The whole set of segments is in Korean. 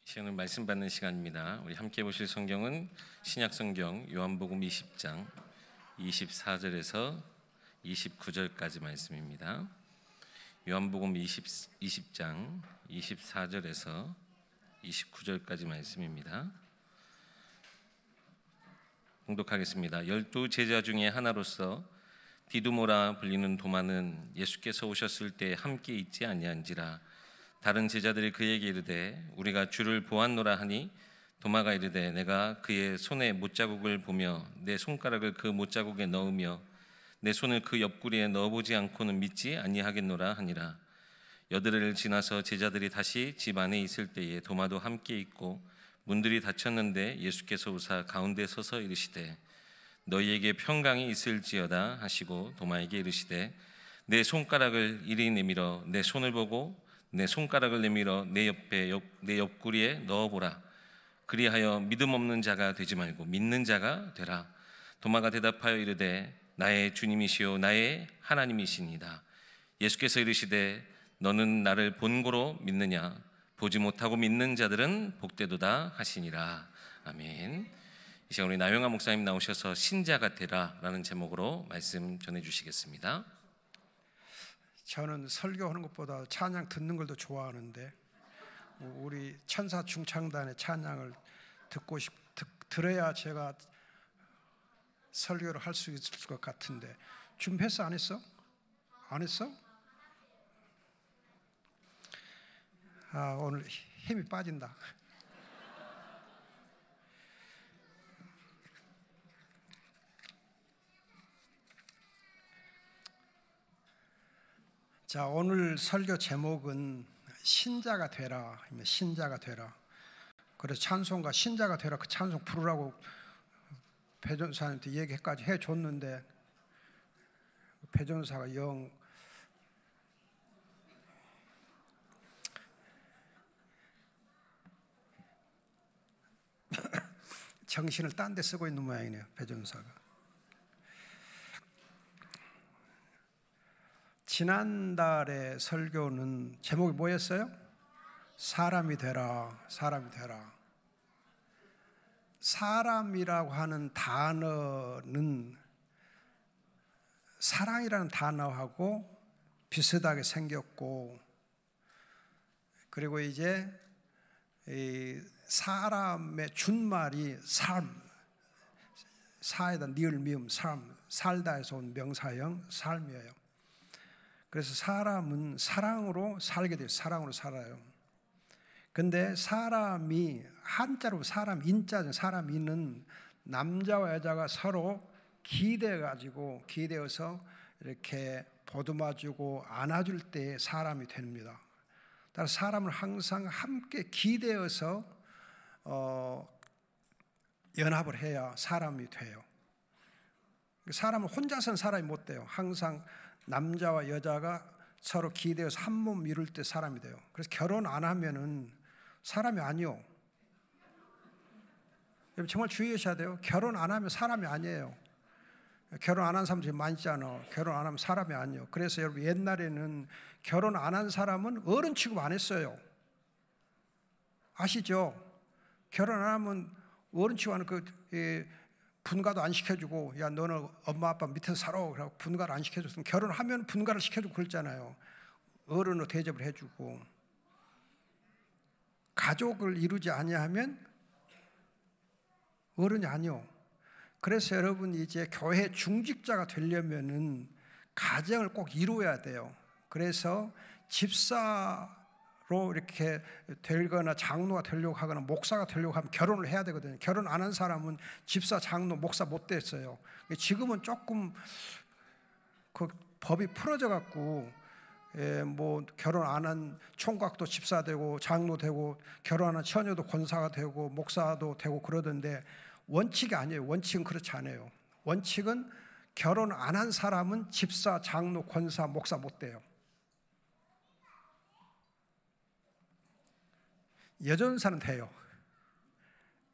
시간을 말씀 받는 시간입니다. 우리 함께 보실 성경은 신약성경 요한복음 20장 24절에서 29절까지 말씀입니다. 요한복음 20장 24절에서 29절까지 말씀입니다. 봉독하겠습니다. 12 제자 중에 하나로서 디두모라 불리는 도마는 예수께서 오셨을 때 함께 있지 아니한지라. 다른 제자들이 그에게 이르되 우리가 주를 보았노라 하니 도마가 이르되 내가 그의 손에 못자국을 보며 내 손가락을 그 못자국에 넣으며 내 손을 그 옆구리에 넣어보지 않고는 믿지 아니하겠노라 하니라. 여드레를 지나서 제자들이 다시 집 안에 있을 때에 도마도 함께 있고 문들이 닫혔는데 예수께서 오사 가운데 서서 이르시되 너희에게 평강이 있을지어다 하시고 도마에게 이르시되 내 손가락을 이리 내밀어 내 손을 보고 내 손가락을 내밀어 내 옆구리에 넣어보라. 그리하여 믿음 없는 자가 되지 말고 믿는 자가 되라. 도마가 대답하여 이르되 나의 주님이시요 나의 하나님이시니이다. 예수께서 이르시되 너는 나를 본고로 믿느냐? 보지 못하고 믿는 자들은 복되도다 하시니라. 아멘. 이 시간 우리 나영아 목사님 나오셔서 신자가 되라 라는 제목으로 말씀 전해주시겠습니다. 저는 설교하는 것보다 찬양 듣는 걸 더 좋아하는데 우리 천사 중창단의 찬양을 들어야 제가 설교를 할 수 있을 것 같은데 준비했어? 안 했어? 안 했어? 오늘 힘이 빠진다. 자, 오늘 설교 제목은 신자가 되라. 신자가 되라. 그래서 찬송가 신자가 되라 그 찬송 부르라고 배전사한테 얘기까지 해줬는데 배전사가 영 정신을 딴 데 쓰고 있는 모양이네요. 배전사가. 지난달의 설교는 제목이 뭐였어요? 사람이 되라, 사람이 되라. 사람이라고 하는 단어는 사랑이라는 단어하고 비슷하게 생겼고, 그리고 이제 이 사람의 준말이 삶, 사에다 니을 미음 삶, 살다에서 온 명사형 삶이에요. 그래서 사람은 사랑으로 살게 돼요. 사랑으로 살아요. 근데 사람이 한자로 사람 인자죠. 사람 인은 남자와 여자가 서로 기대어서 이렇게 보듬어주고 안아줄 때 사람이 됩니다. 따라서 사람은 항상 함께 기대어서 연합을 해야 사람이 돼요. 사람은 혼자서는 사람이 못 돼요. 항상 남자와 여자가 서로 기대어서 한 몸 이룰 때 사람이 돼요. 그래서 결혼 안 하면은 사람이 아니요. 여러분 정말 주의하셔야 돼요. 결혼 안 하면 사람이 아니에요. 결혼 안 한 사람들이 많이 있잖아. 결혼 안 하면 사람이 아니에요. 그래서 여러분 옛날에는 결혼 안 한 사람은 어른 취급 안 했어요. 아시죠? 결혼 안 하면 어른 취급 안 하고 분가도 안 시켜주고, 야 너는 엄마 아빠 밑에서 살아 그러고 분가를 안 시켜줬으면 결혼하면 분가를 시켜주고 그랬잖아요. 어른으로 대접을 해주고. 가족을 이루지 아니하면 어른이 아니요. 그래서 여러분 이제 교회 중직자가 되려면은 가정을 꼭 이루어야 돼요. 그래서 집사로 이렇게 되거나 장로가 되려고 하거나 목사가 되려고 하면 결혼을 해야 되거든요. 결혼 안 한 사람은 집사, 장로, 목사 못 됐어요. 지금은 조금 그 법이 풀어져 갖고 뭐 결혼 안 한 총각도 집사 되고 장로 되고 결혼한 처녀도 권사가 되고 목사도 되고 그러던데 원칙이 아니에요. 원칙은 그렇지 않아요. 원칙은 결혼 안 한 사람은 집사, 장로, 권사, 목사 못 돼요. 여전사는 돼요.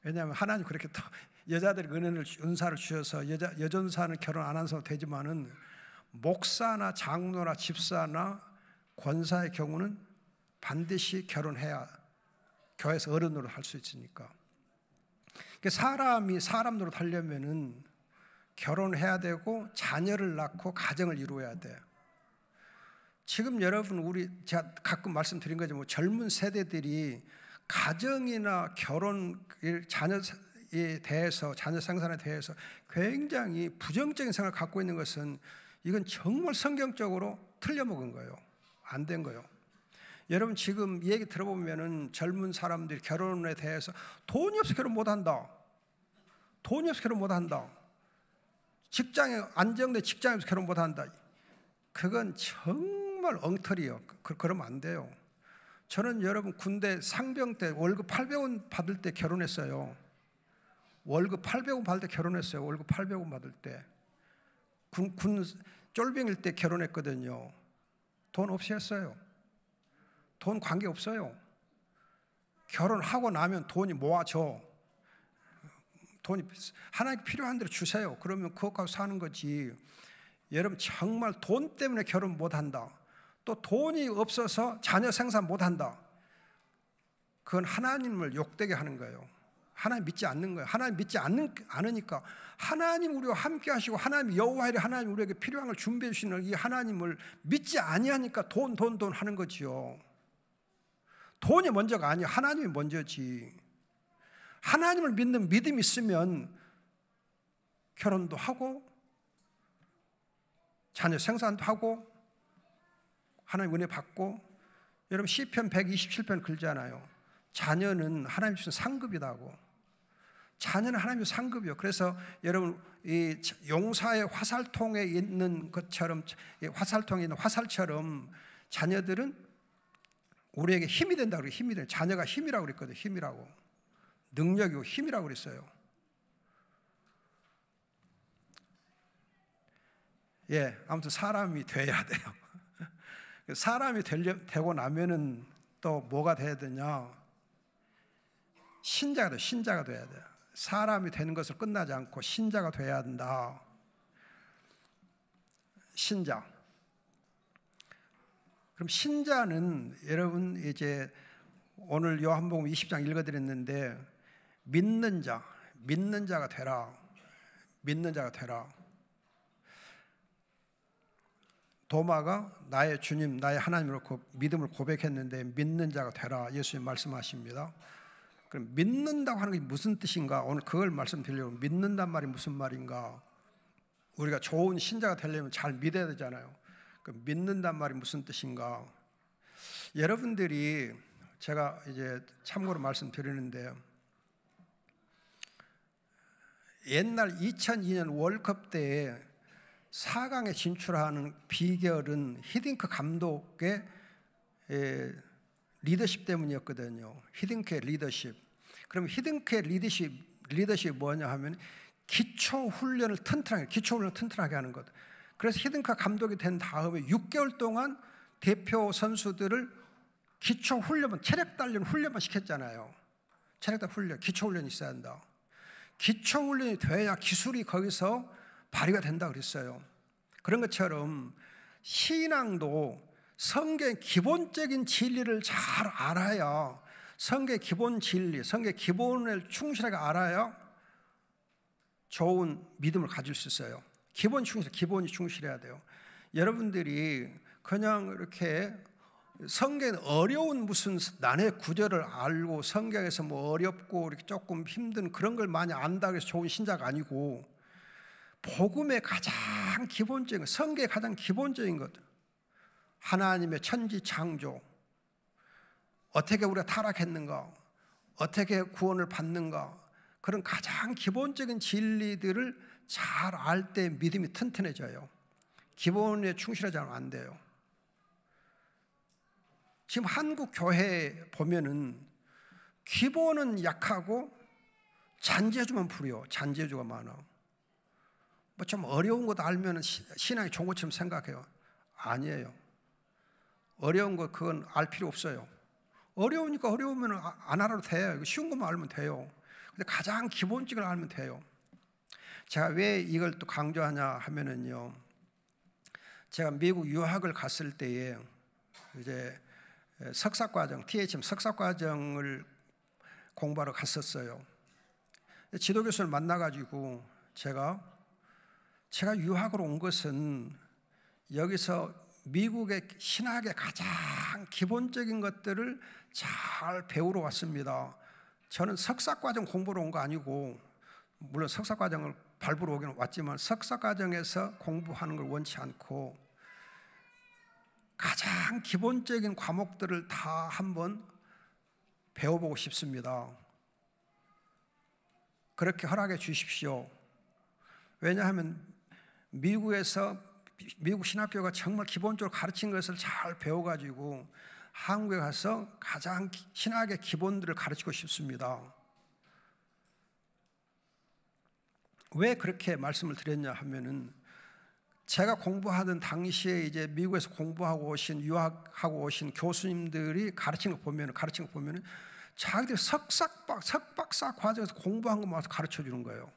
왜냐하면 하나님 그렇게 또 여자들이 은사를 주셔서 여전사는 결혼 안 한 사람 되지만은 목사나 장로나 집사나 권사의 경우는 반드시 결혼해야 교회에서 어른 노릇 할 수 있으니까. 사람이 사람 노릇 하려면은 결혼해야 되고 자녀를 낳고 가정을 이루어야 돼요. 지금 여러분 제가 가끔 말씀드린 거죠. 뭐 젊은 세대들이 가정이나 결혼, 자녀에 대해서, 자녀 생산에 대해서 굉장히 부정적인 생각을 갖고 있는 것은 이건 정말 성경적으로 틀려먹은 거예요. 안 된 거예요. 여러분 지금 이 얘기 들어보면은 젊은 사람들이 결혼에 대해서 돈이 없어 결혼 못한다. 돈이 없어 결혼 못한다. 직장에 안정된 직장에서 결혼 못한다. 그건 정말 엉터리예요. 그러면 안 돼요. 저는 여러분 군대 상병 때 월급 800원 받을 때 결혼했어요. 월급 800원 받을 때 결혼했어요. 월급 800원 받을 때. 군 쫄병일 때 결혼했거든요. 돈 없이 했어요. 돈 관계 없어요. 결혼하고 나면 돈이 모아져. 돈이 하나님께 필요한 대로 주세요. 그러면 그것 가지고 사는 거지. 여러분 정말 돈 때문에 결혼 못한다. 또 돈이 없어서 자녀 생산 못한다. 그건 하나님을 욕되게 하는 거예요. 하나님 믿지 않는 거예요. 하나님 믿지 않으니까 하나님 우리와 함께 하시고 하나님 여호와이래 하나님 우리에게 필요한 걸 준비해 주시는 이 하나님을 믿지 아니하니까 돈 하는 거지요. 돈이 먼저가 아니야. 하나님이 먼저지. 하나님을 믿는 믿음이 있으면 결혼도 하고 자녀 생산도 하고 하나님 은혜 받고. 여러분 시편 127편 글잖아요. 자녀는 하나님 주신 상급이라고. 자녀는 하나님 주신 상급이요. 그래서 여러분 이 용사의 화살통에 있는 것처럼, 화살통에 있는 화살처럼 자녀들은 우리에게 힘이 된다고 그래요. 힘이 돼. 자녀가 힘이라고 그랬거든요. 힘이라고. 능력이고 힘이라고 그랬어요. 아무튼 사람이 돼야 돼요. 사람이 되고 나면은 또 뭐가 돼야 되냐? 신자가 돼야 돼요. 사람이 되는 것을 끝나지 않고 신자가 돼야 한다. 신자. 그럼 신자는 여러분 이제 오늘 요한복음 20장 읽어드렸는데 믿는 자가 되라. 믿는 자가 되라. 도마가 나의 주님, 나의 하나님으로 믿음을 고백했는데 믿는 자가 되라. 예수님 말씀하십니다. 그럼 믿는다고 하는 게 무슨 뜻인가? 오늘 그걸 말씀드리려고. 믿는단 말이 무슨 말인가? 우리가 좋은 신자가 되려면 잘 믿어야 되잖아요. 그럼 믿는단 말이 무슨 뜻인가? 여러분들이 제가 이제 참고로 말씀드리는데 옛날 2002년 월드컵 때에 4강에 진출하는 비결은 히딩크 감독의 리더십 때문이었거든요. 히딩크의 리더십. 그럼 히딩크의 리더십이 뭐냐 하면 기초 훈련을 튼튼하게 하는 것. 그래서 히딩크 감독이 된 다음에 6개월 동안 대표 선수들을 기초 훈련만, 체력 단련 훈련만 시켰잖아요. 체력 단련 훈련, 기초 훈련이 있어야 한다. 기초 훈련이 돼야 기술이 거기서 발휘가 된다 그랬어요. 그런 것처럼 신앙도 성경의 기본적인 진리를 잘 알아야, 성경의 기본 진리, 성경의 기본을 충실하게 알아야 좋은 믿음을 가질 수 있어요. 기본이 충실해야 돼요. 여러분들이 그냥 이렇게 성경에 어려운 무슨 난해 구절을 알고 성경에서 뭐 어렵고 이렇게 조금 힘든 그런 걸 많이 안다고 해서 좋은 신자가 아니고, 복음의 가장 기본적인, 성경의 가장 기본적인 것, 하나님의 천지 창조, 어떻게 우리가 타락했는가, 어떻게 구원을 받는가, 그런 가장 기본적인 진리들을 잘 알 때 믿음이 튼튼해져요. 기본에 충실하지 않으면 안 돼요. 지금 한국 교회 보면은 기본은 약하고 잔재주만 부려. 잔재주가 많아. 뭐 좀 어려운 것 알면 신앙이 좋은 것처럼 생각해요. 아니에요. 어려운 거 그건 알 필요 없어요. 어려우니까 어려우면 안 알아도 돼요. 쉬운 것만 알면 돼요. 근데 가장 기본적인 걸 알면 돼요. 제가 왜 이걸 또 강조하냐 하면은요, 제가 미국 유학을 갔을 때에 이제 석사과정, THM 석사과정을 공부하러 갔었어요. 지도 교수를 만나가지고 제가 유학을 온 것은 여기서 미국의 신학의 가장 기본적인 것들을 잘 배우러 왔습니다. 저는 석사과정 공부로 온 거 아니고, 물론 석사과정을 밟으러 오긴 왔지만 석사과정에서 공부하는 걸 원치 않고 가장 기본적인 과목들을 다 한번 배워보고 싶습니다. 그렇게 허락해 주십시오. 왜냐하면 미국 신학교가 정말 기본적으로 가르친 것을 잘 배워가지고 한국에 가서 가장 신학의 기본들을 가르치고 싶습니다. 왜 그렇게 말씀을 드렸냐 하면은, 제가 공부하던 당시에 이제 미국에서 공부하고 오신, 유학하고 오신 교수님들이 가르치는 거 보면은 자기들 석박사 과정에서 공부한 것만 와서 가르쳐 주는 거예요.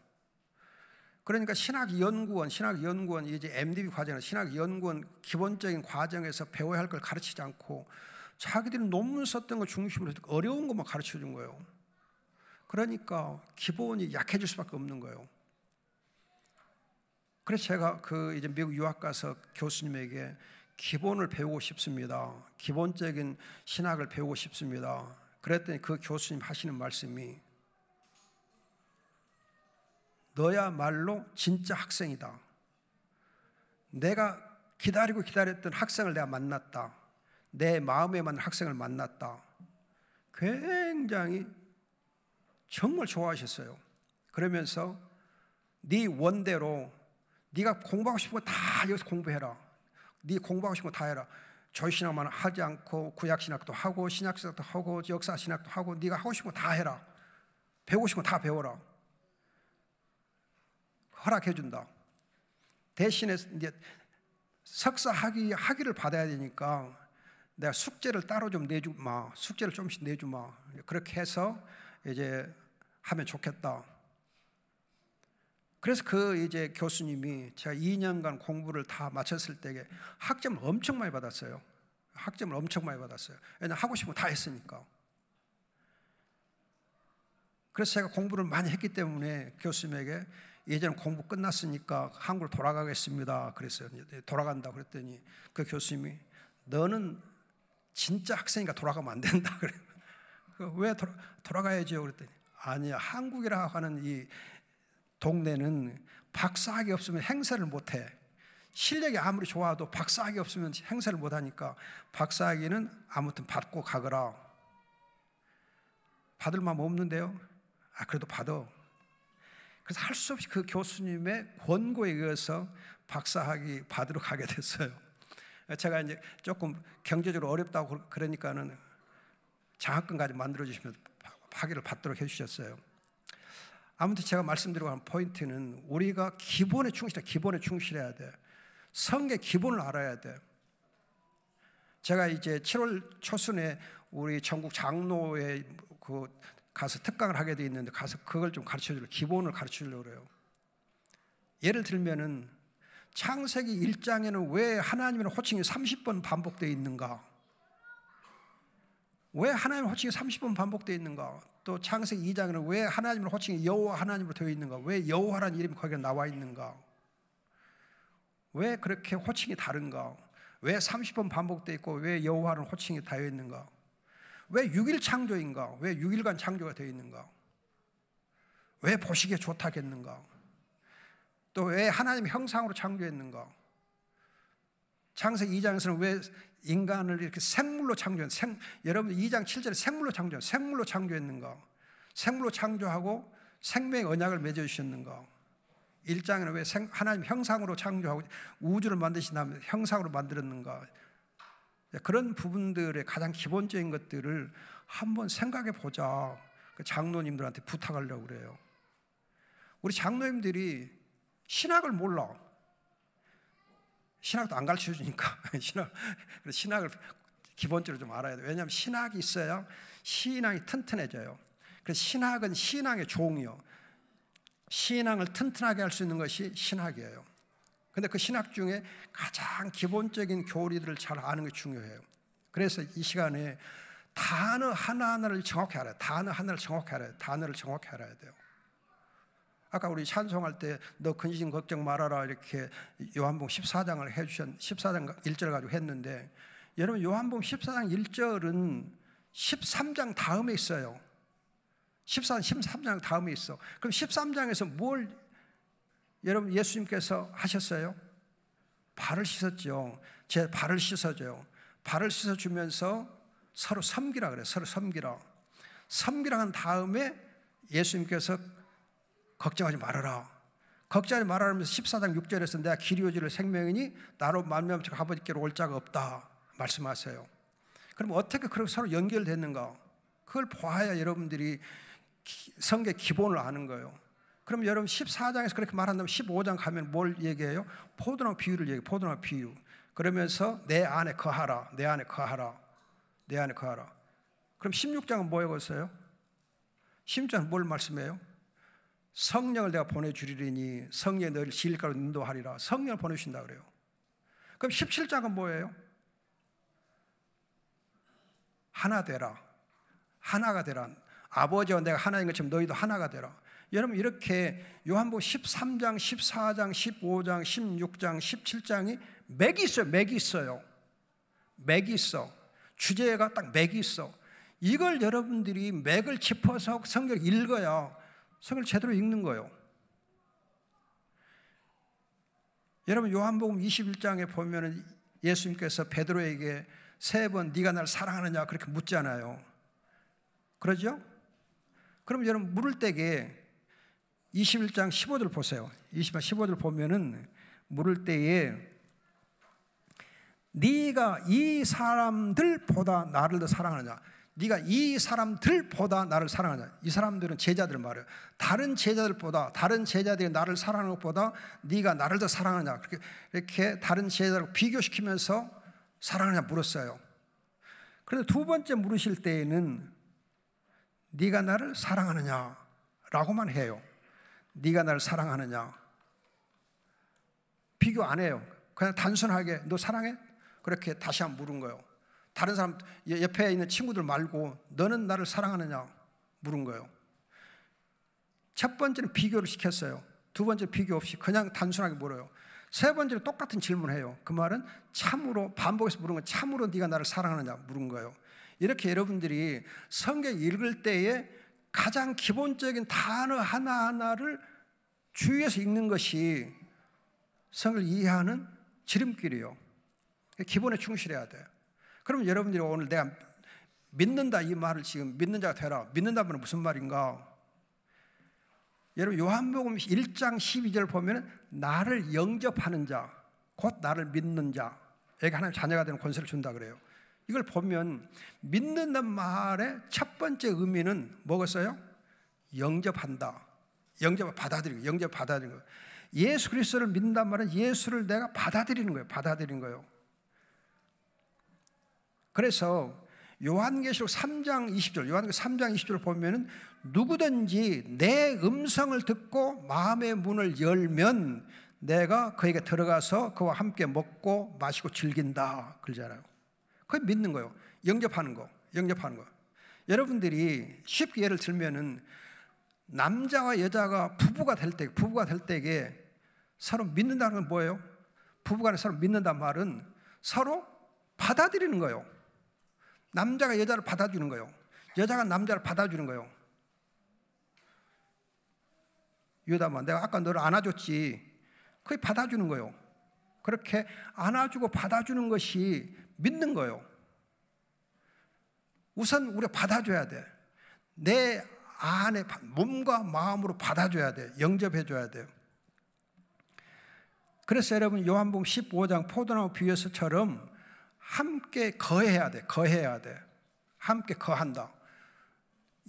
그러니까 신학연구원 이제 MDB 과정은 신학연구원 기본적인 과정에서 배워야 할 걸 가르치지 않고 자기들이 논문 썼던 걸 중심으로 어려운 것만 가르쳐 준 거예요. 그러니까 기본이 약해질 수밖에 없는 거예요. 그래서 제가 이제 미국 유학 가서 교수님에게 기본을 배우고 싶습니다. 기본적인 신학을 배우고 싶습니다. 그랬더니 그 교수님 하시는 말씀이, 너야말로 진짜 학생이다. 내가 기다렸던 학생을 내가 만났다. 내 마음에 맞는 학생을 만났다. 굉장히 정말 좋아하셨어요. 그러면서 네 원대로 네가 공부하고 싶은 거 다 여기서 공부해라. 네 공부하고 싶은 거 다 해라. 조신학만 하지 않고 구약신학도 하고 신약신학도 하고 역사신학도 하고 네가 하고 싶은 거 다 해라. 배우고 싶은 거 다 배워라. 허락해 준다. 대신에 이제 석사 학위를 받아야 되니까 내가 숙제를 따로 좀 내주마. 숙제를 조금씩 내주마. 그렇게 해서 이제 하면 좋겠다. 그래서 이제 교수님이 제가 2년간 공부를 다 마쳤을 때에 학점을 엄청 많이 받았어요. 왜냐하면 하고 싶은 거 다 했으니까. 그래서 제가 공부를 많이 했기 때문에 교수님에게 예전 공부 끝났으니까 한국으로 돌아가겠습니다. 그랬어요. 돌아간다 그랬더니 그 교수님이, 너는 진짜 학생이니까 돌아가면 안 된다. 그래. 왜 돌아가야죠? 그랬더니, 아니야, 한국이라 하는 이 동네는 박사학위 없으면 행세를 못해. 실력이 아무리 좋아도 박사학위 없으면 행세를 못하니까 박사학위는 아무튼 받고 가거라. 받을 마음 없는데요? 그래도 받아. 그래서 할 수 없이 그 교수님의 권고에 의해서 박사학위 받으러 가게 됐어요. 제가 이제 조금 경제적으로 어렵다고 그러니까는 장학금까지 만들어주시면 학위를 받도록 해주셨어요. 아무튼 제가 말씀드리고 하는 포인트는, 우리가 기본에 충실해야 돼. 성의 기본을 알아야 돼. 제가 이제 7월 초순에 우리 전국 장로회 가서 특강을 하게 돼 있는데, 가서 그걸 좀 기본을 가르쳐 주려고 그래요. 예를 들면은 창세기 1장에는 왜 하나님의 호칭이 30번 반복되어 있는가? 왜 하나님의 호칭이 30번 반복되어 있는가? 또 창세기 2장에는 왜 하나님의 호칭이 여호와 하나님으로 되어 있는가? 왜 여호와라는 이름이 거기에 나와 있는가? 왜 그렇게 호칭이 다른가? 왜 30번 반복되어 있고 왜 여호와라는 호칭이 되어 있는가? 왜 6일 창조인가? 왜 6일간 창조가 되어 있는가? 왜 보시기에 좋다겠는가? 또 왜 하나님의 형상으로 창조했는가? 창세기 2장에서는 왜 인간을 이렇게 생물로 여러분 2장 7절에 생물로 창조했는가? 생물로 창조하고 생명의 언약을 맺어주셨는가? 1장에는 왜 하나님 형상으로 창조하고 우주를 만드신 다음에 형상으로 만들었는가? 그런 부분들의 가장 기본적인 것들을 한번 생각해 보자. 장로님들한테 부탁하려고 그래요. 우리 장로님들이 신학을 몰라. 신학도 안 가르쳐 주니까 신학을 기본적으로 좀 알아야 돼요. 왜냐하면 신학이 있어야 신앙이 튼튼해져요. 그래서 신학은 신앙의 종이요. 신앙을 튼튼하게 할 수 있는 것이 신학이에요. 근데 그 신학 중에 가장 기본적인 교리들을 잘 아는 게 중요해요. 그래서 이 시간에 단어 하나하나를 정확히 알아야 돼요. 단어 하나를 정확히 알아야 돼요. 단어를 정확히 알아야 돼요. 아까 우리 찬송할 때 너 근심 걱정 말아라 이렇게 요한복음 14장을 해주셨 14장 1절 가지고 했는데 여러분 요한복음 14장 1절은 13장 다음에 있어요. 13장 다음에 있어. 그럼 13장에서 뭘 여러분 예수님께서 하셨어요? 발을 씻었죠. 제 발을 씻어줘요. 발을 씻어주면서 서로 섬기라 그래요. 서로 섬기라. 섬기라 한 다음에 예수님께서 걱정하지 말아라. 걱정하지 말아라 하면서 14장 6절에서 내가 길이 오지를 생명이니 나로 말미암아 아버지께로 올 자가 없다 말씀하세요. 그럼 어떻게 그렇게 서로 연결됐는가? 그걸 보아야 여러분들이 성경의 기본을 아는 거예요. 그럼 여러분 14장에서 그렇게 말한다면 15장 가면 뭘 얘기해요? 포도나무 비유를 얘기해요. 포도나무 비유. 그러면서 내 안에 거하라. 내 안에 거하라. 내 안에 거하라. 그럼 16장은 뭐였어요? 16장은 뭘 말씀해요? 성령을 내가 보내주리니 성령이 너희를 진리가로 인도하리라. 성령을 보내주신다 그래요. 그럼 17장은 뭐예요? 하나 되라. 하나가 되라. 아버지와 내가 하나인 것처럼 너희도 하나가 되라. 여러분 이렇게 요한복음 13장, 14장, 15장, 16장, 17장이 맥이 있어요. 맥이 있어요. 맥이 있어. 주제가 딱 맥이 있어. 이걸 여러분들이 맥을 짚어서 성경을 읽어야 성경을 제대로 읽는 거예요. 여러분 요한복음 21장에 보면은 예수님께서 베드로에게 3번 네가 나를 사랑하느냐 그렇게 묻잖아요. 그러죠? 그럼 여러분 물을 때에 21장 15절 보세요. 15절 보면은 물을 때에 네가 이 사람들보다 나를 더 사랑하느냐. 네가 이 사람들보다 나를 사랑하냐. 이 사람들은 제자들 말이에요. 다른 제자들보다 다른 제자들이 나를 사랑하는 것보다 네가 나를 더 사랑하느냐. 이렇게 다른 제자들과 비교시키면서 사랑하느냐 물었어요. 그런데 두 번째 물으실 때에는 네가 나를 사랑하느냐라고만 해요. 네가 나를 사랑하느냐. 비교 안 해요. 그냥 단순하게 너 사랑해? 그렇게 다시 한번 물은 거예요. 다른 사람 옆에 있는 친구들 말고 너는 나를 사랑하느냐 물은 거예요. 첫 번째는 비교를 시켰어요. 두 번째 비교 없이 그냥 단순하게 물어요. 세 번째는 똑같은 질문해요. 그 말은 참으로 반복해서 물은 건 참으로 네가 나를 사랑하느냐 물은 거예요. 이렇게 여러분들이 성경 읽을 때에 가장 기본적인 단어 하나하나를 주의해서 읽는 것이 성경을 이해하는 지름길이에요. 기본에 충실해야 돼요. 그럼 여러분들이 오늘 내가 믿는다 이 말을 지금 믿는 자가 되라. 믿는다면 무슨 말인가? 여러분 요한복음 1장 12절 보면 나를 영접하는 자, 곧 나를 믿는 자에게 하나님 자녀가 되는 권세를 준다 그래요. 이걸 보면 믿는다는 말의 첫 번째 의미는 뭐겠어요? 영접한다. 영접 받아들이고 영접 받아들이는 거예요. 예수 그리스도를 믿는다는 말은 예수를 내가 받아들이는 거예요. 받아들이는 거예요. 그래서 요한계시록 3장 20절, 요한계시록 3장 20절을 보면은 누구든지 내 음성을 듣고 마음의 문을 열면 내가 그에게 들어가서 그와 함께 먹고 마시고 즐긴다 그러잖아요. 그게 믿는 거예요. 영접하는 거, 영접하는 거. 여러분들이 쉽게 예를 들면은 남자와 여자가 부부가 될 때에 서로 믿는다는 건 뭐예요? 부부간에 서로 믿는다는 말은 서로 받아들이는 거예요. 남자가 여자를 받아주는 거예요. 여자가 남자를 받아주는 거예요. 유다만 내가 아까 너를 안아줬지. 그게 받아주는 거예요. 그렇게 안아주고 받아주는 것이 믿는 거예요. 우선 우리가 받아줘야 돼. 내 안에 몸과 마음으로 받아줘야 돼. 영접해줘야 돼요. 그래서 여러분 요한복음 15장 포도나무 비유에서처럼 함께 거해야 돼. 거해야 돼. 함께 거한다.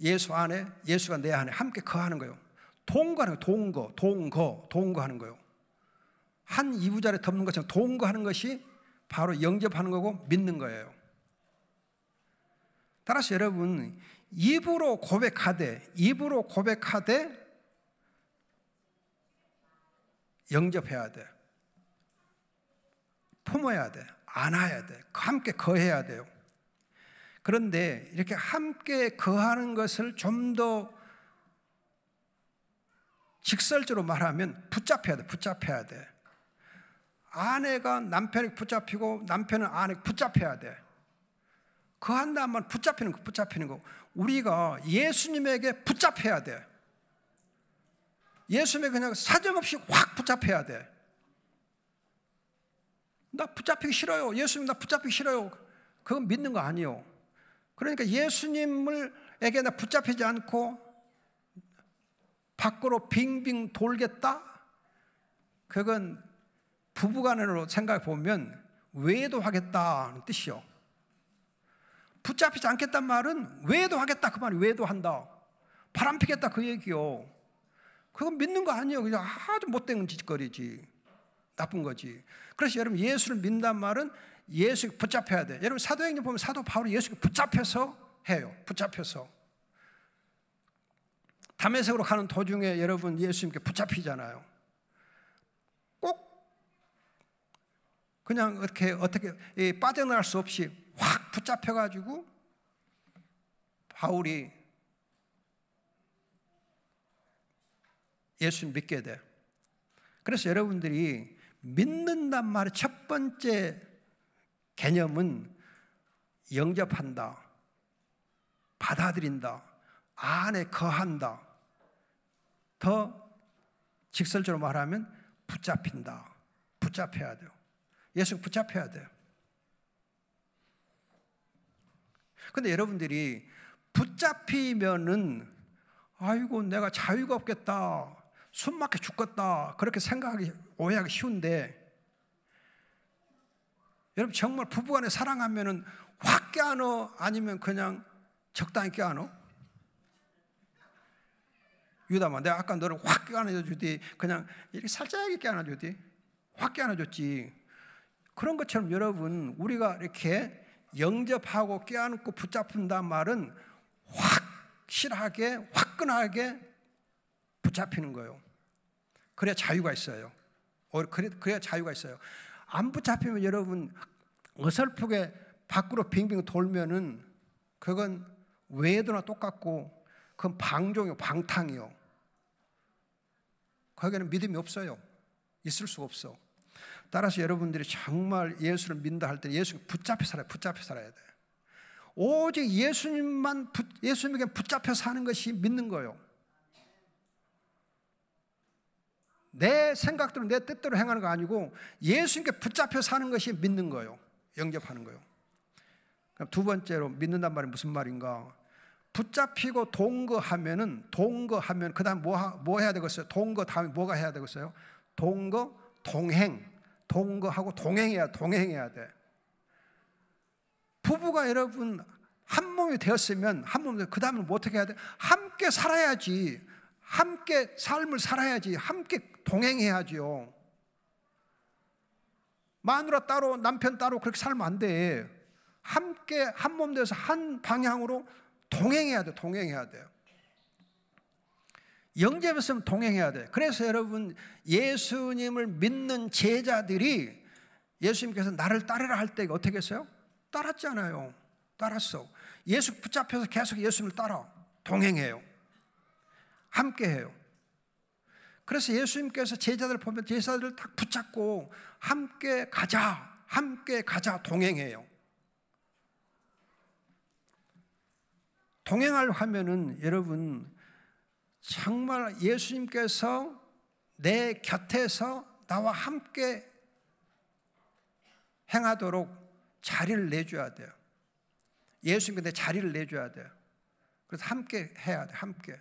예수 안에, 예수가 내 안에 함께 거하는 거예요. 동거하는 거예요. 동거하는 거예요. 한 이부자리 덮는 것처럼 동거하는 것이 바로 영접하는 거고 믿는 거예요. 따라서 여러분 입으로 고백하되 영접해야 돼. 품어야 돼. 안아야 돼. 함께 거해야 돼요. 그런데 이렇게 함께 거하는 것을 좀 더 직설적으로 말하면 붙잡혀야 돼. 붙잡혀야 돼. 아내가 남편에게 붙잡히고 남편은 아내에게 붙잡혀야 돼. 거한다면 붙잡히는 거, 붙잡히는 거. 우리가 예수님에게 붙잡혀야 돼. 예수님에게 그냥 사정없이 확 붙잡혀야 돼. 나 붙잡히기 싫어요. 예수님 나 붙잡히기 싫어요. 그건 믿는 거 아니에요. 그러니까 예수님에게 나 붙잡히지 않고 밖으로 빙빙 돌겠다? 그건 부부간으로 생각해 보면 외도하겠다는 뜻이요. 붙잡히지 않겠다는 말은 외도하겠다 그 말이 외도한다. 바람피겠다 그 얘기요. 그건 믿는 거 아니에요. 그냥 아주 못된 짓거리지. 나쁜 거지. 그래서 여러분 예수를 믿는다는 말은 예수에 붙잡혀야 돼. 여러분 사도행전 보면 사도 바울이 예수에 붙잡혀서 해요. 붙잡혀서. 다메섹으로 가는 도중에 여러분 예수님께 붙잡히잖아요. 꼭 그냥 어떻게 빠져나갈 수 없이 확 붙잡혀가지고 바울이 예수님 믿게 돼. 그래서 여러분들이 믿는단 말의 첫 번째 개념은 영접한다, 받아들인다, 안에 거한다. 더 직설적으로 말하면 붙잡힌다. 붙잡혀야 돼요. 예수 붙잡혀야 돼요. 근데 여러분들이 붙잡히면은 아이고 내가 자유가 없겠다, 숨막혀 죽겠다 그렇게 생각하기 오해하기 쉬운데, 여러분 정말 부부간에 사랑하면은 확 껴안어 아니면 그냥 적당히 껴안어? 유다마 내가 아까 너를 확 껴안아주디 그냥 이렇게 살짝 껴안아주디 확 껴안아줬지. 그런 것처럼 여러분 우리가 이렇게 영접하고 껴안고 붙잡힌다는 말은 확실하게 화끈하게 붙잡히는 거예요. 그래야 자유가 있어요. 그래야 자유가 있어요. 안 붙잡히면 여러분 어설프게 밖으로 빙빙 돌면은 그건 외도나 똑같고 그건 방종이요, 방탕이요. 거기에는 믿음이 없어요. 있을 수가 없어. 따라서 여러분들이 정말 예수를 믿는다 할 때 예수님 붙잡혀 살아야 돼. 붙잡혀 살아야 돼. 오직 예수님에게 붙잡혀 사는 것이 믿는 거예요. 내 생각대로 내 뜻대로 행하는 거 아니고 예수님께 붙잡혀 사는 것이 믿는 거예요. 영접하는 거예요. 그럼 두 번째로 믿는단 말이 무슨 말인가? 붙잡히고 동거하면 그 다음 뭐 해야 되겠어요? 동거 다음에 뭐가 해야 되겠어요? 동거하고 동행해야 돼. 부부가 여러분 한 몸이 되었으면 그 다음에 뭐 어떻게 해야 돼? 함께 살아야지. 함께 삶을 살아야지. 함께 동행해야지요. 마누라 따로 남편 따로 그렇게 살면 안 돼. 함께 한 몸 되어서 한 방향으로 동행해야 돼요. 영접했으면 동행해야 돼. 그래서 여러분 예수님을 믿는 제자들이 예수님께서 나를 따르라 할 때 어떻게 했어요? 따랐잖아요. 따랐어. 예수 붙잡혀서 계속 예수님을 따라 동행해요. 함께해요. 그래서 예수님께서 제자들 보면 제자들을 딱 붙잡고 함께 가자 동행해요. 동행하려고 하면은 여러분 정말 예수님께서 내 곁에서 나와 함께 행하도록 자리를 내줘야 돼요. 예수님께 내 자리를 내줘야 돼요. 그래서 함께 해야 돼. 함께.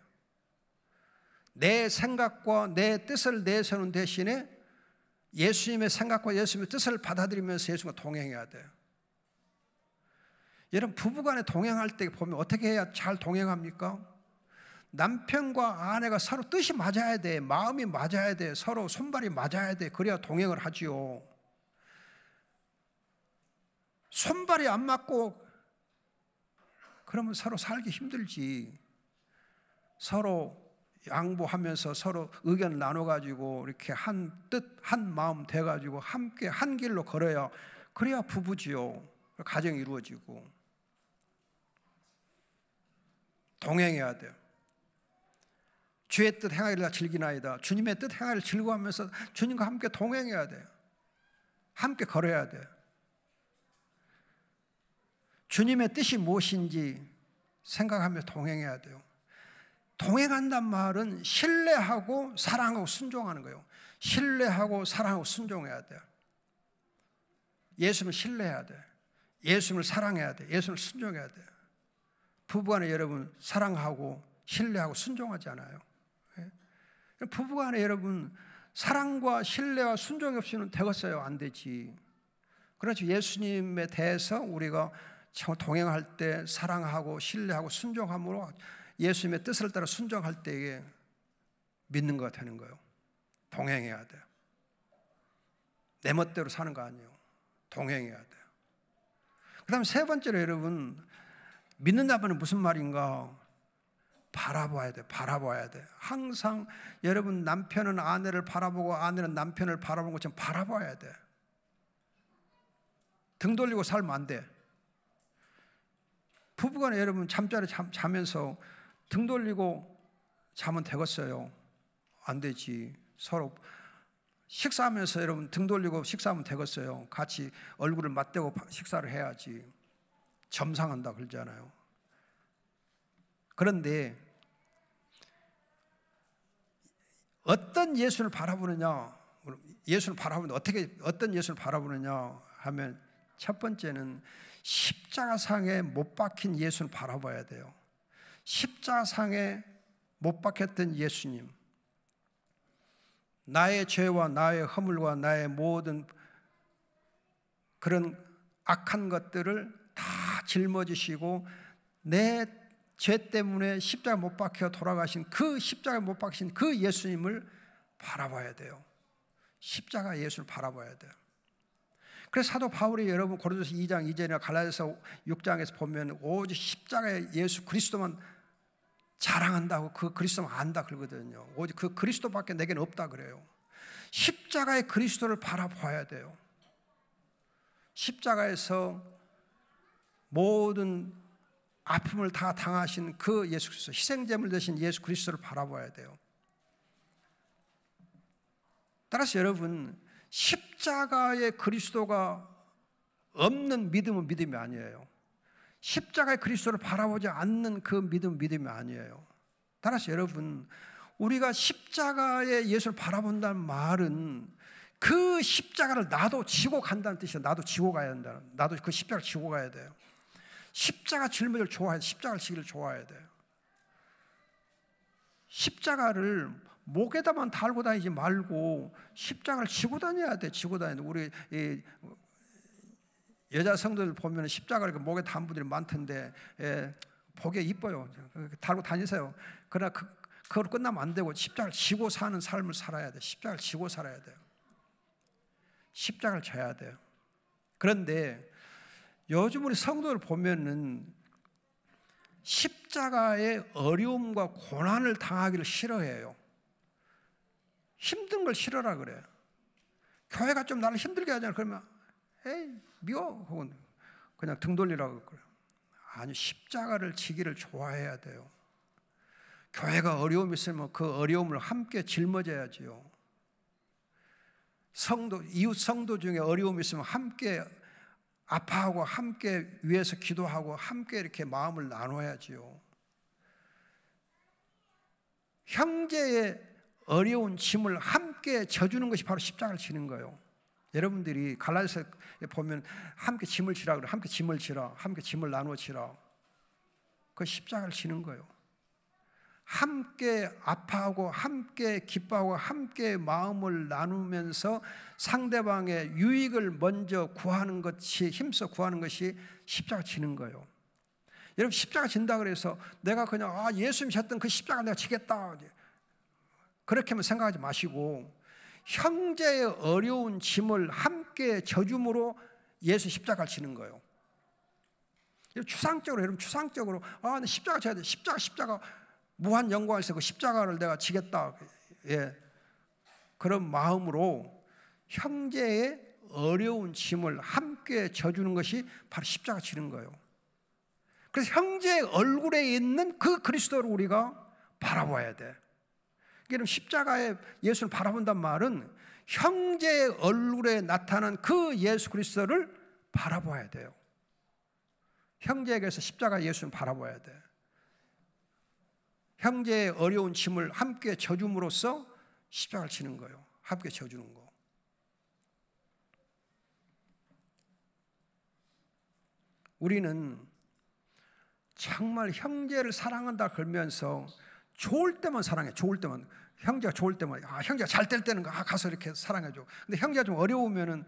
내 생각과 내 뜻을 내세우는 대신에 예수님의 생각과 예수님의 뜻을 받아들이면서 예수님과 동행해야 돼요. 여러분 부부간에 동행할 때 보면 어떻게 해야 잘 동행합니까? 남편과 아내가 서로 뜻이 맞아야 돼. 마음이 맞아야 돼. 서로 손발이 맞아야 돼. 그래야 동행을 하지요. 손발이 안 맞고 그러면 서로 살기 힘들지. 서로 양보하면서 서로 의견을 나눠가지고 이렇게 한 뜻, 한 마음 돼가지고 함께 한 길로 걸어야 그래야 부부지요. 가정이 이루어지고. 동행해야 돼요. 주의 뜻 행하기를 즐기나이다. 주님의 뜻 행하기를 즐거워하면서 주님과 함께 동행해야 돼요. 함께 걸어야 돼요. 주님의 뜻이 무엇인지 생각하면서 동행해야 돼요. 동행한단 말은 신뢰하고 사랑하고 순종하는 거예요. 신뢰하고 사랑하고 순종해야 돼요. 예수님을 신뢰해야 돼요. 예수님을 사랑해야 돼요. 예수님을 순종해야 돼요. 부부간에 여러분 사랑하고 신뢰하고 순종하지 않아요. 부부간에 여러분 사랑과 신뢰와 순종이 없이는 되겠어요? 안 되지. 그렇죠. 예수님에 대해서 우리가 동행할 때 사랑하고 신뢰하고 순종함으로 예수님의 뜻을 따라 순종할 때에 믿는 것 되는 거예요. 동행해야 돼요. 내 멋대로 사는 거 아니에요. 동행해야 돼요. 그 다음 세 번째로 여러분, 믿는다면 무슨 말인가? 바라봐야 돼요. 바라봐야 돼요. 항상 여러분 남편은 아내를 바라보고 아내는 남편을 바라보는 것처럼 바라봐야 돼요. 등 돌리고 살면 안 돼. 부부간에 여러분 잠자리 자면서 등 돌리고 자면 되겠어요? 안 되지. 서로 식사하면서 여러분 등 돌리고 식사하면 되겠어요? 같이 얼굴을 맞대고 식사를 해야지. 점상한다 그러잖아요. 그런데 어떤 예수를 바라보느냐, 예수를 바라보는데 어떤 예수를 바라보느냐 하면 첫 번째는 십자가상에 못 박힌 예수를 바라봐야 돼요. 십자가상에 못 박혔던 예수님, 나의 죄와 나의 허물과 나의 모든 그런 악한 것들을 다 짊어지시고 내 죄 때문에 십자가에 못 박혀 돌아가신 그 십자가에 못 박힌 그 예수님을 바라봐야 돼요. 십자가 예수를 바라봐야 돼요. 그래서 사도 바울이 여러분 고린도서 2장 2절이나 갈라디아서 6장에서 보면 오직 십자가의 예수 그리스도만 자랑한다고, 그 그리스도만 안다 그러거든요. 오직 그 그리스도밖에 내게는 없다 그래요. 십자가의 그리스도를 바라봐야 돼요. 십자가에서 모든 아픔을 다 당하신 그 예수 그리스도, 희생제물 되신 예수 그리스도를 바라봐야 돼요. 따라서 여러분, 십자가의 그리스도가 없는 믿음은 믿음이 아니에요. 십자가의 그리스도를 바라보지 않는 그 믿음은 믿음이 아니에요. 따라서 여러분, 우리가 십자가의 예수를 바라본다는 말은 그 십자가를 나도 지고 간다는 뜻이에요. 나도 지고 가야 한다. 나도 그 십자가를 지고 가야 돼요. 십자가 짊어질 좋아해야 돼요. 십자가를 지기를 좋아해야 돼요. 십자가를 목에다만 달고 다니지 말고 십자가를 지고 다녀야 돼. 지고 다녀야 돼. 우리 여자 성도들 보면 십자가를 목에 단 분들이 많던데 보기에 이뻐요. 달고 다니세요. 그러나 그걸 끝나면 안 되고 십자가를 지고 사는 삶을 살아야 돼. 십자가를 지고 살아야 돼요. 십자가를 져야 돼요. 그런데 요즘 우리 성도들 보면은 십자가의 어려움과 고난을 당하기를 싫어해요. 힘든 걸 싫어라 그래. 교회가 좀 나를 힘들게 하잖아. 그러면 에이 미워 혹은 그냥 등 돌리라고 그래요. 아니, 십자가를 지기를 좋아해야 돼요. 교회가 어려움이 있으면 그 어려움을 함께 짊어져야지요. 이웃 성도 중에 어려움이 있으면 함께 아파하고 함께 위해서 기도하고 함께 이렇게 마음을 나눠야지요. 형제의 어려운 짐을 함께 져주는 것이 바로 십자가를 지는 거예요. 여러분들이 갈라디아서에 보면 함께 짐을 지라 그래. 함께 짐을 지라. 함께 짐을 나누어 지라. 그 십자가를 지는 거예요. 함께 아파하고 함께 기뻐하고 함께 마음을 나누면서 상대방의 유익을 먼저 구하는 것이, 힘써 구하는 것이 십자가 지는 거예요. 여러분, 십자가 진다 그래서 내가 그냥 예수님이 졌던 그 십자가 내가 지겠다 그렇게만 생각하지 마시고 형제의 어려운 짐을 함께 져줌으로 예수 십자가를 지는 거예요. 여러분 추상적으로 나 십자가 져야 돼. 십자가 무한 영광을 쓰고 십자가를 내가 지겠다. 그런 마음으로 형제의 어려운 짐을 함께 져주는 것이 바로 십자가 지는 거예요. 그래서 형제의 얼굴에 있는 그 그리스도를 우리가 바라봐야 돼. 그럼 십자가에 예수를 바라본단 말은 형제의 얼굴에 나타난 그 예수 그리스도를 바라봐야 돼요. 형제에게서 십자가 예수를 바라봐야 돼. 형제의 어려운 짐을 함께 져줌으로써 십자가를 지는 거예요. 함께 져주는 거. 우리는 정말 형제를 사랑한다 그러면서 좋을 때만 사랑해. 좋을 때만. 형제가 좋을 때만. 형제가 잘 될 때는 가서 이렇게 사랑해줘. 근데 형제가 좀 어려우면은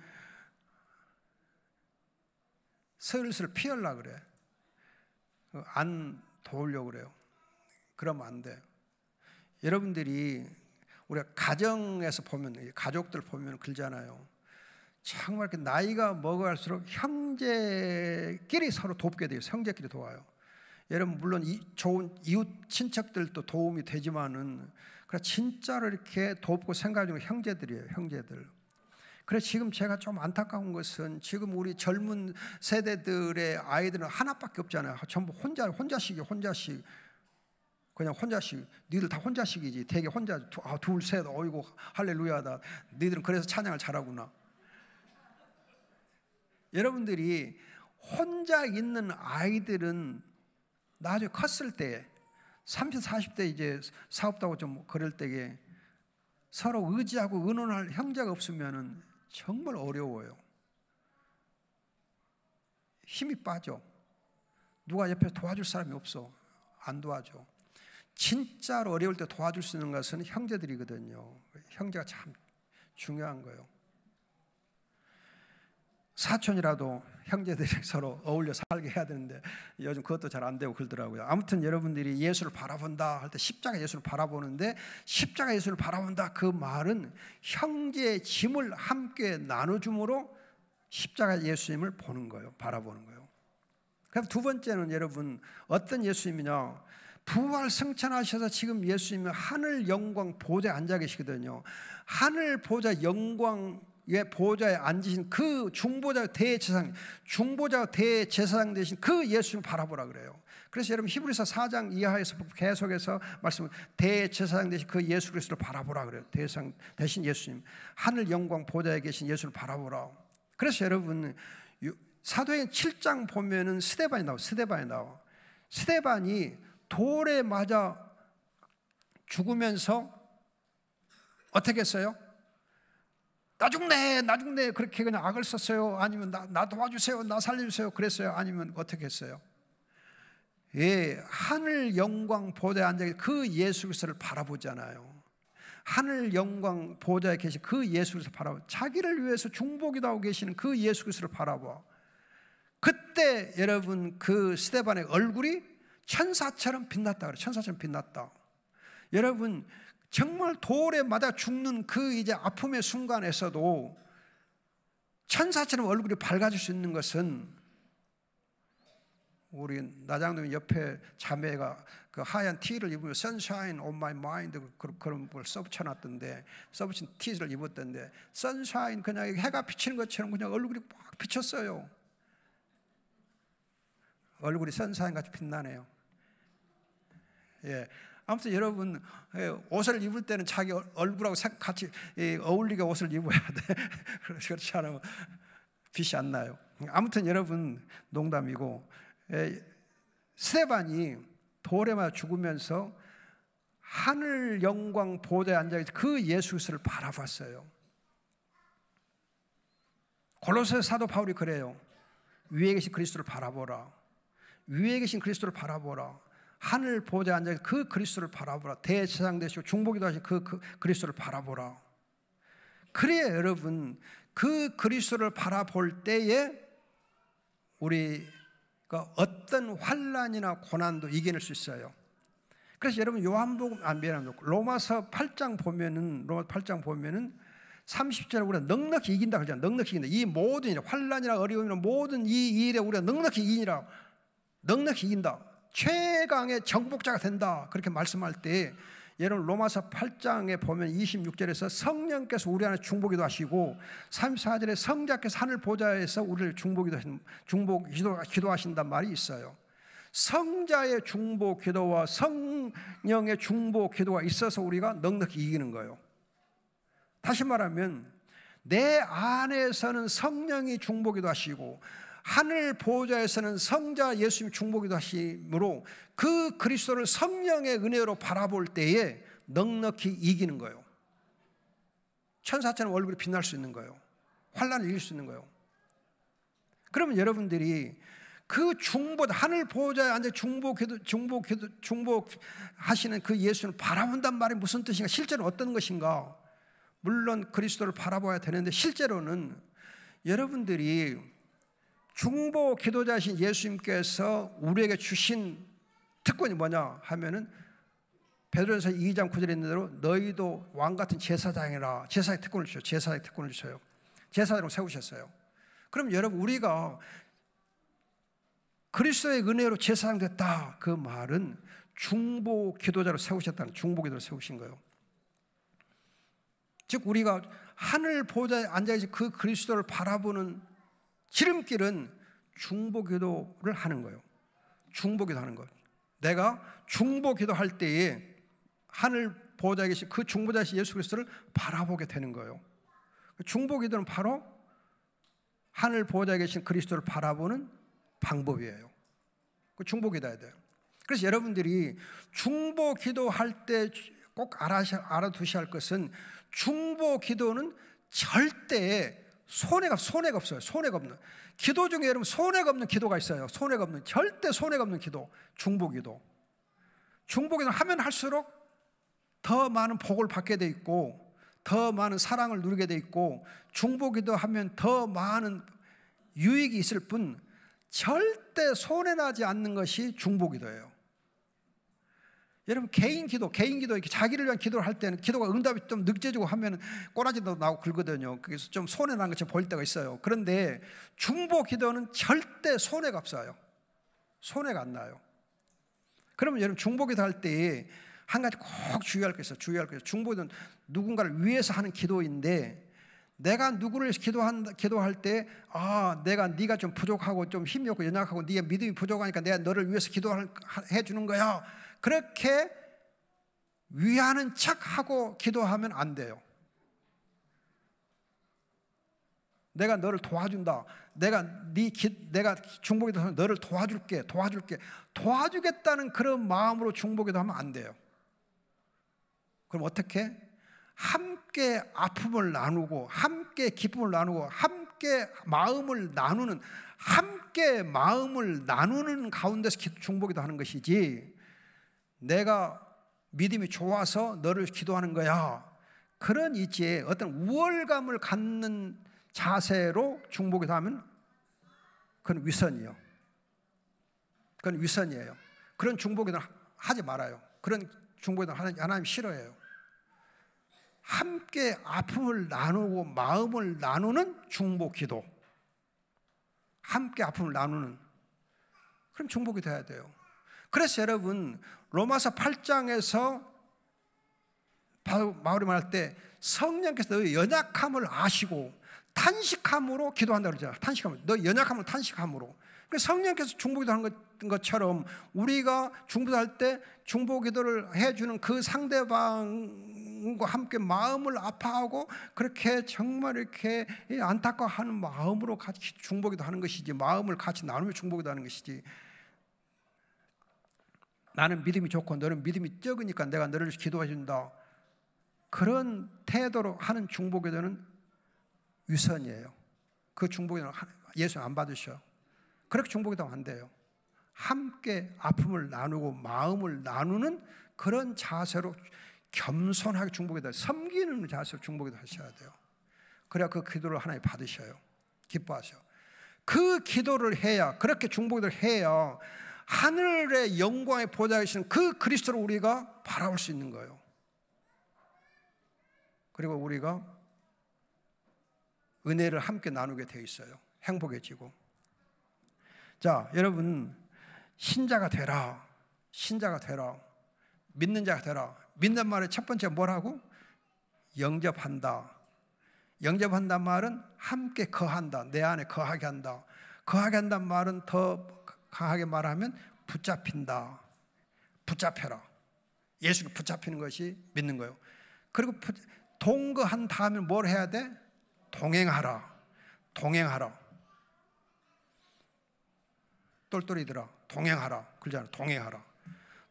슬슬 피하려고 그래. 안 도우려고 그래요. 그러면 안 돼. 여러분들이 우리가 가정에서 보면, 가족들 보면 그러잖아요. 정말 이렇게 나이가 먹어갈수록 형제끼리 서로 돕게 돼요. 형제끼리 도와요. 여러분 물론 좋은 이웃 친척들도 도움이 되지만은 그래 진짜로 이렇게 돕고 생각하는 형제들이에요. 형제들. 그래서 지금 제가 좀 안타까운 것은 지금 우리 젊은 세대들의 아이들은 하나밖에 없잖아요. 전부 혼자식이 혼자식. 그냥 혼자식. 니들 다 혼자식이지. 되게 혼자 둘, 셋, 어이구 할렐루야다. 니들은 그래서 찬양을 잘하구나. 여러분들이 혼자 있는 아이들은 나중에 컸을 때 30, 40대 이제 사업도 하고 좀 그럴 때에 서로 의지하고 의논할 형제가 없으면 정말 어려워요. 힘이 빠져. 누가 옆에 도와줄 사람이 없어. 안 도와줘. 진짜로 어려울 때 도와줄 수 있는 것은 형제들이거든요. 형제가 참 중요한 거예요. 사촌이라도 형제들이 서로 어울려 살게 해야 되는데 요즘 그것도 잘 안 되고 그러더라고요. 아무튼 여러분들이 예수를 바라본다 할 때 십자가 예수를 바라보는데 십자가 예수를 바라본다 그 말은 형제의 짐을 함께 나눠줌으로 십자가 예수님을 보는 거예요. 바라보는 거예요. 그럼 두 번째는 여러분 어떤 예수님이냐? 부활 승천하셔서 지금 예수님은 하늘 영광 보좌에 앉아 계시거든요. 하늘 보좌 영광 보좌에 앉으신 그 중보자 대제사장, 중보자 대제사장 되신 그 예수님 바라보라 그래요. 그래서 여러분 히브리서 4장 이하에서 계속해서 말씀 대제사장 되신 그 예수 그리스도를 바라보라 그래요. 대상 대신 예수님, 하늘 영광 보좌에 계신 예수를 바라보라. 그래서 여러분 사도행 7장 보면은 스데반이 나와. 스데반이 돌에 맞아 죽으면서 어떻게 했어요? 나 죽네 그렇게 그냥 악을 썼어요? 아니면 나 도와주세요, 나 살려주세요 그랬어요? 아니면 어떻게 했어요? 예, 하늘 영광 보좌에 앉아 그 예수 그리스도를 바라보잖아요. 하늘 영광 보좌에 계신 그 예수 그리스도를 바라보. 자기를 위해서 중보기도 하고 계시는 그 예수 그리스도를 바라봐. 그때 여러분 그 스데반의 얼굴이 천사처럼 빛났다 그래요. 천사처럼 빛났다. 여러분 정말 돌에 맞아 죽는 그 이제 아픔의 순간에서도 천사처럼 얼굴이 밝아질 수 있는 것은 우리 나장님 옆에 자매가 그 하얀 티를 입으면 Sunshine on my mind 그런 걸 써붙여놨던데 써붙인 티를 입었던데 Sunshine 그냥 해가 비치는 것처럼 그냥 얼굴이 막 비쳤어요. 얼굴이 선샤인 같이 빛나네요. 예. 아무튼 여러분 옷을 입을 때는 자기 얼굴하고 같이 어울리게 옷을 입어야 돼. 그렇지 않으면 빛이 안 나요. 아무튼 여러분 농담이고 스데반이 돌에 맞아 죽으면서 하늘 영광 보좌에 앉아 그 예수 그리스도를 바라봤어요. 골로새 사도 바울이 그래요. 위에 계신 그리스도를 바라보라. 위에 계신 그리스도를 바라보라. 하늘 보좌에 앉아 그 그리스도를 바라보라. 대제사장 되시고 중보기도 하신 그 그리스도를 바라보라. 그래야 여러분 그 그리스도를 바라볼 때에 우리가 어떤 환난이나 고난도 이겨낼 수 있어요. 그래서 여러분 요한복음 로마서 8장 보면은 30절에 우리가 넉넉히 이긴다 그러잖아요. 넉넉히 이긴다. 이 모든 일, 환난이나 어려움이나 모든 이 일에 우리가 넉넉히 이기니라. 넉넉히 이긴다. 최강의 정복자가 된다. 그렇게 말씀할 때 여러분 로마서 8장에 보면 26절에서 성령께서 우리 안에 중보기도 하시고 34절에 성자께서 하늘 보좌에서 우리를 기도하신단 말이 있어요. 성자의 중보 기도와 성령의 중보 기도가 있어서 우리가 넉넉히 이기는 거예요. 다시 말하면 내 안에서는 성령이 중보 기도하시고 하늘 보좌에서는 성자 예수님이 중보 기도하심으로 그 그리스도를 성령의 은혜로 바라볼 때에 넉넉히 이기는 거예요. 천사처럼 얼굴이 빛날 수 있는 거예요. 환난을 이길 수 있는 거예요. 그러면 여러분들이 그 중보, 하늘 보호자에 앉아 중보하시는 그 예수를 바라본단 말이 무슨 뜻인가? 실제로 어떤 것인가? 물론 그리스도를 바라봐야 되는데 실제로는 여러분들이 중보 기도자신 예수님께서 우리에게 주신 특권이 뭐냐 하면은 베드로전서 2장 9절에 있는 대로 너희도 왕같은 제사장이라. 제사의 특권을 주셔요. 제사의 특권을 주셔요. 제사장으로 세우셨어요. 그럼 여러분 우리가 그리스도의 은혜로 제사장 됐다, 그 말은 중보 기도자로 세우셨다는, 중보 기도로 세우신 거예요. 즉 우리가 하늘 보좌에 앉아있는 그 그리스도를 바라보는 지름길은 중보 기도를 하는 거예요. 중보 기도하는 거예요. 내가 중보 기도할 때에 하늘 보좌에 계신 그 중보자이신 예수 그리스도를 바라보게 되는 거예요. 중보 기도는 바로 하늘 보좌에 계신 그리스도를 바라보는 방법이에요. 그 중보 기도해야 돼요. 그래서 여러분들이 중보 기도할 때 꼭 알아두셔야 할 것은 중보 기도는 절대 손해가 없어요. 손해가 없는 기도 중에 여러분 손해가 없는 기도가 있어요. 손해가 없는, 절대 손해가 없는 기도, 중보 기도. 중보 기도는 하면 할수록 더 많은 복을 받게 돼 있고 더 많은 사랑을 누리게 돼 있고 중보 기도하면 더 많은 유익이 있을 뿐 절대 손해나지 않는 것이 중보 기도예요. 여러분 개인 기도 이렇게 자기를 위한 기도를 할 때는 기도가 응답이 좀 늦어지고 하면 꼬라지도 나고 그러거든요. 그래서 좀 손해나는 것처럼 보일 때가 있어요. 그런데 중보 기도는 절대 손해가 없어요. 손해가 안 나요. 그러면 여러분 중보 기도 할 때 한 가지 꼭 주의할 게 있어요. 중보 기도는 누군가를 위해서 하는 기도인데 내가 누구를 기도할 때 네가 좀 부족하고 좀 힘이 없고 연약하고 네가 믿음이 부족하니까 내가 너를 위해서 기도해 주는 거야. 그렇게 위하는 척하고 기도하면 안 돼요. 내가 너를 도와준다. 내가 중보 기도하면 너를 도와주겠다는 그런 마음으로 중보 기도하면 안 돼요. 그럼 어떻게? 함께 아픔을 나누고 함께 기쁨을 나누고 함께 마음을 나누는 가운데서 중보기도 하는 것이지 내가 믿음이 좋아서 너를 기도하는 거야, 그런 이지에 어떤 우월감을 갖는 자세로 중보기도 하면 그건 위선이에요. 그런 중보기도는 하지 말아요. 그런 중보기도는 하나님 싫어해요. 함께 아픔을 나누고 마음을 나누는 중보기도, 함께 아픔을 나누는 그런 중보기도 해야 돼요. 그래서 여러분 로마서 8장에서 바울이 말할 때 성령께서 너의 연약함을 아시고 탄식함으로 기도한다고 그러잖아요. 너 연약함을 탄식함으로. 그래서 성령께서 중보기도 하는 것처럼 우리가 중보할 때 중보기도를 해주는 그 상대방과 함께 마음을 아파하고 그렇게 정말 이렇게 안타까워하는 마음으로 같이 중보기도 하는 것이지, 마음을 같이 나누며 중보기도 하는 것이지, 나는 믿음이 좋고 너는 믿음이 적으니까 내가 너를 기도해 준다, 그런 태도로 하는 중보기도는 위선이에요. 그 중보기도는 예수 안 받으셔. 그렇게 중보기도하면 안 돼요. 함께 아픔을 나누고 마음을 나누는 그런 자세로 겸손하게 중보기도, 섬기는 자세로 중보기도 하셔야 돼요. 그래야 그 기도를 하나님 받으셔요. 기뻐하셔. 그 기도를 해야, 그렇게 중보기도를 해야 하늘의 영광의 보좌에 계시는 그 그리스도를 우리가 바라볼 수 있는 거예요. 그리고 우리가 은혜를 함께 나누게 돼 있어요. 행복해지고. 자, 여러분, 신자가 되라. 믿는 자가 되라. 믿는 말의 첫 번째 뭐라고? 영접한다. 영접한다는 말은 함께 거한다. 내 안에 거하게 한다. 거하게 한다는 말은 더 강하게 말하면 붙잡힌다. 붙잡혀라. 예수를 붙잡히는 것이 믿는 거예요. 그리고 동거한 다음에 뭘 해야 돼? 동행하라. 동행하라. 똘똘이들아, 동행하라. 그러잖아. 동행하라.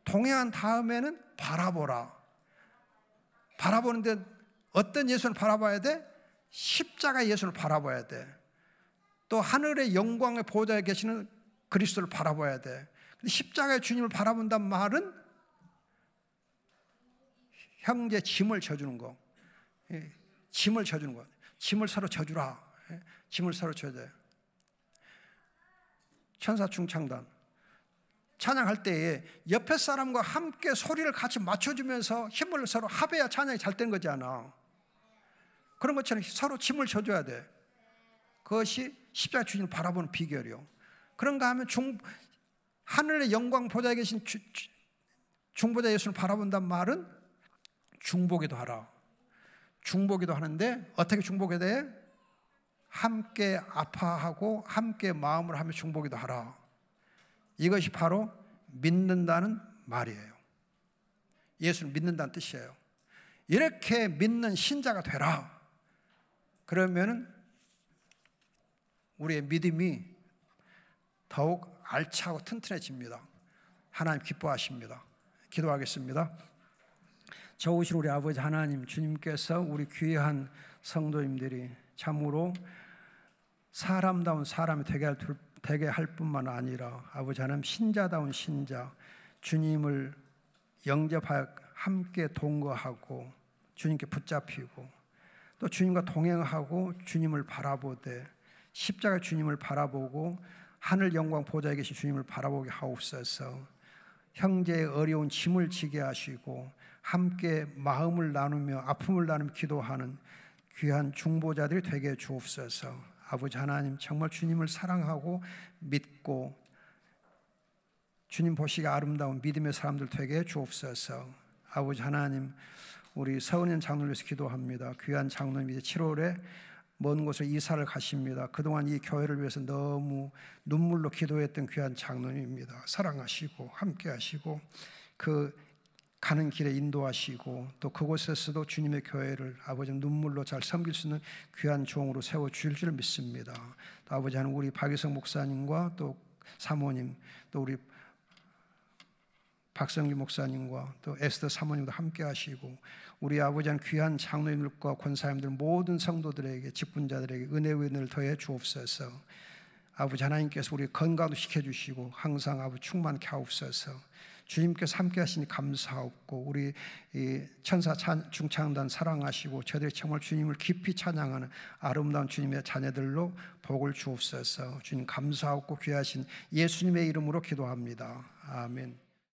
동행한 다음에는 바라보라. 바라보는데 어떤 예수를 바라봐야 돼? 십자가 예수를 바라봐야 돼. 또 하늘의 영광의 보좌에 계시는 그리스도를 바라봐야 돼. 근데 십자가의 주님을 바라본단 말은 형제 짐을 져주는 거. 짐을 져주는 거. 짐을 서로 져주라. 짐을 서로 져줘요. 천사 중창단 찬양할 때에 옆에 사람과 함께 소리를 같이 맞춰주면서 힘을 서로 합해야 찬양이 잘 되는 거잖아. 그런 것처럼 서로 짐을 져줘야 돼. 그것이 십자가 주님을 바라보는 비결이요. 그런가 하면 하늘의 영광 보좌에 계신 중보자 예수를 바라본단 말은 중보기도 하라. 중보기도 하는데 어떻게 중보해야 돼? 함께 아파하고 함께 마음을 하며 중보기도 하라. 이것이 바로 믿는다는 말이에요. 예수를 믿는다는 뜻이에요. 이렇게 믿는 신자가 되라. 그러면 우리의 믿음이 더욱 알차고 튼튼해집니다. 하나님 기뻐하십니다. 기도하겠습니다. 좋으신 우리 아버지 하나님, 주님께서 우리 귀한 성도님들이 참으로 사람다운 사람이 되게 할 뿐만 아니라 아버지 하나님 신자다운 신자, 주님을 영접하여 함께 동거하고 주님께 붙잡히고 또 주님과 동행하고 주님을 바라보되 십자가 주님을 바라보고 하늘 영광 보좌에 계신 주님을 바라보게 하옵소서. 형제의 어려운 짐을 지게 하시고 함께 마음을 나누며 아픔을 나누며 기도하는 귀한 중보자들이 되게 주옵소서. 아버지 하나님, 정말 주님을 사랑하고 믿고 주님 보시기에 아름다운 믿음의 사람들 되게 주옵소서. 아버지 하나님, 우리 서은현 장로를 위해서 기도합니다. 귀한 장로님이 이제 7월에 먼 곳에 이사를 가십니다. 그동안 이 교회를 위해서 너무 눈물로 기도했던 귀한 장로님입니다. 사랑하시고 함께 하시고 그 가는 길에 인도하시고 또 그곳에서도 주님의 교회를 아버지 눈물로 잘 섬길 수 있는 귀한 종으로 세워주실 줄 믿습니다. 또 아버지 하나님, 우리 박유성 목사님과 또 사모님, 또 우리 박성규 목사님과 또 에스더 사모님도 함께 하시고 우리 아버지 하나님 귀한 장로님들과 권사님들 모든 성도들에게 직분자들에게 은혜의 은혜를 더해 주옵소서. 아버지 하나님께서 우리 건강도 시켜주시고 항상 아버지 충만케 하옵소서. 주님께서 함께 하시니 감사하옵고 우리 이 천사 중창단 사랑하시고 저들이 정말 주님을 깊이 찬양하는 아름다운 주님의 자녀들로 복을 주옵소서. 주님 감사하옵고 귀하신 예수님의 이름으로 기도합니다. 아멘.